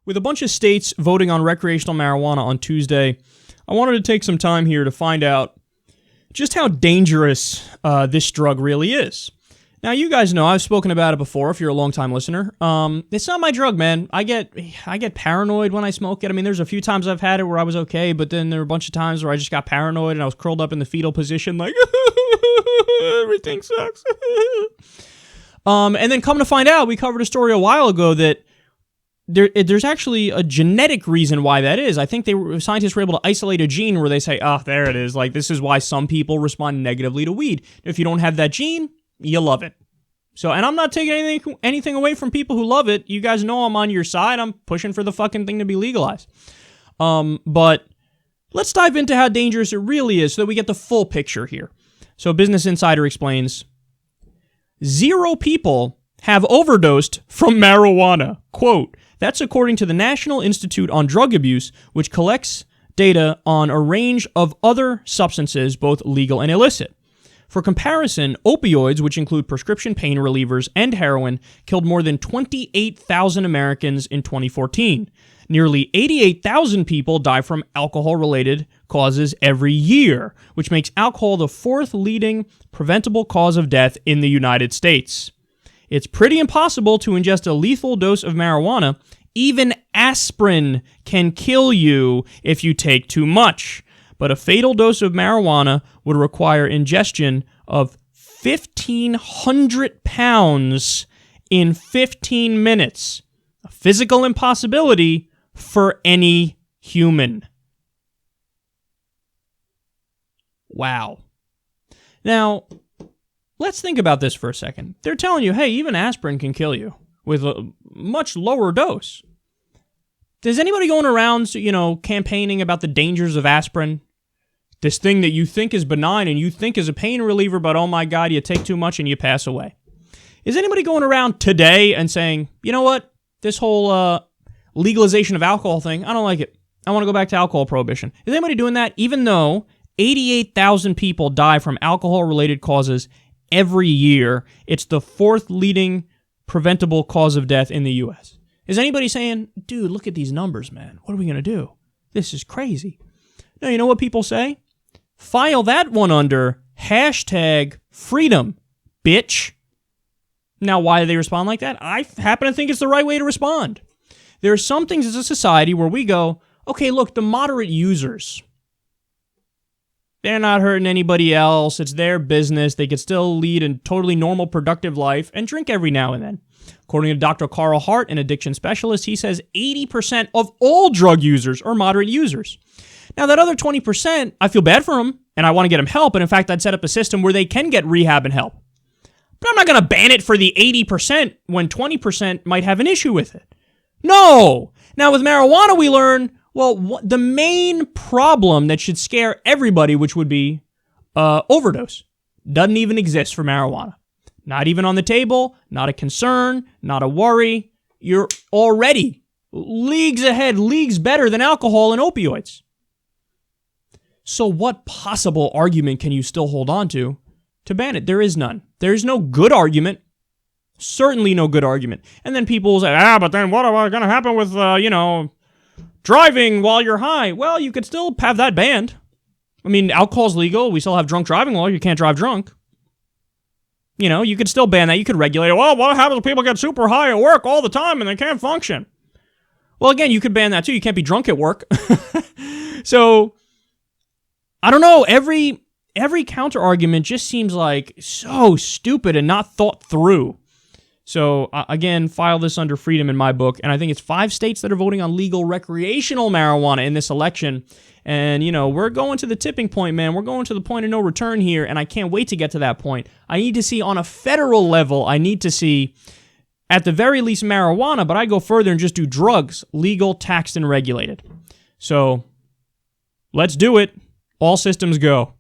With a bunch of states voting on recreational marijuana on Tuesday, I wanted to take some time here to find out just how dangerous this drug really is. Now, you guys know, I've spoken about it before if you're a long-time listener. It's not my drug, man. I get paranoid when I smoke it. I mean, there's a few times I've had it where I was okay, but then there were a bunch of times where I just got paranoid and I was curled up in the fetal position like, everything sucks. And then come to find out, we covered a story a while ago that there's actually a genetic reason why that is. I think scientists were able to isolate a gene where they say, there it is. Like, this is why some people respond negatively to weed. If you don't have that gene, you love it. So, and I'm not taking anything away from people who love it. You guys know I'm on your side. I'm pushing for the fucking thing to be legalized. But let's dive into how dangerous it really is so that we get the full picture here. So Business Insider explains, 0 people have overdosed from marijuana. Quote, that's according to the National Institute on Drug Abuse, which collects data on a range of other substances, both legal and illicit. For comparison, opioids, which include prescription pain relievers and heroin, killed more than 28,000 Americans in 2014. Nearly 88,000 people die from alcohol-related causes every year, which makes alcohol the 4th leading preventable cause of death in the United States. It's pretty impossible to ingest a lethal dose of marijuana. Even aspirin can kill you if you take too much. But a fatal dose of marijuana would require ingestion of 1,500 pounds in 15 minutes. A physical impossibility for any human. Wow. Now, let's think about this for a second. They're telling you, hey, even aspirin can kill you with a much lower dose. Is anybody going around, campaigning about the dangers of aspirin? This thing that you think is benign and you think is a pain reliever, but oh my God, you take too much and you pass away. Is anybody going around today and saying, you know what, this whole legalization of alcohol thing, I don't like it. I want to go back to alcohol prohibition. Is anybody doing that? Even though 88,000 people die from alcohol-related causes every year, it's the 4th leading preventable cause of death in the U.S. Is anybody saying, dude, look at these numbers, man. What are we going to do? This is crazy. No, you know what people say? File that one under #freedom, bitch. Now, why do they respond like that? I happen to think it's the right way to respond. There are some things as a society where we go, okay, look, the moderate users, they're not hurting anybody else. It's their business. They could still lead a totally normal, productive life and drink every now and then. According to Dr. Carl Hart, an addiction specialist, he says 80% of all drug users are moderate users. Now, that other 20%, I feel bad for them, and I want to get them help, and in fact, I'd set up a system where they can get rehab and help. But I'm not going to ban it for the 80% when 20% might have an issue with it. No! Now, with marijuana, we learn, well, the main problem that should scare everybody, which would be overdose, doesn't even exist for marijuana. Not even on the table, not a concern, not a worry. You're already leagues ahead, leagues better than alcohol and opioids. So what possible argument can you still hold on to ban it? There is none. There is no good argument. Certainly no good argument. And then people will say, but then what are going to happen with, driving while you're high? Well, you could still have that banned. I mean, alcohol's legal. We still have drunk driving law. You can't drive drunk. You could still ban that. You could regulate it. Well, what happens if people get super high at work all the time and they can't function? Well, again, you could ban that too. You can't be drunk at work. So, I don't know. Every counter argument just seems like so stupid and not thought through. So, again, file this under freedom in my book. And I think it's 5 states that are voting on legal recreational marijuana in this election. And, we're going to the tipping point, man. We're going to the point of no return here. And I can't wait to get to that point. I need to see on a federal level, at the very least, marijuana. But I go further and just do drugs, legal, taxed, and regulated. So, let's do it. All systems go.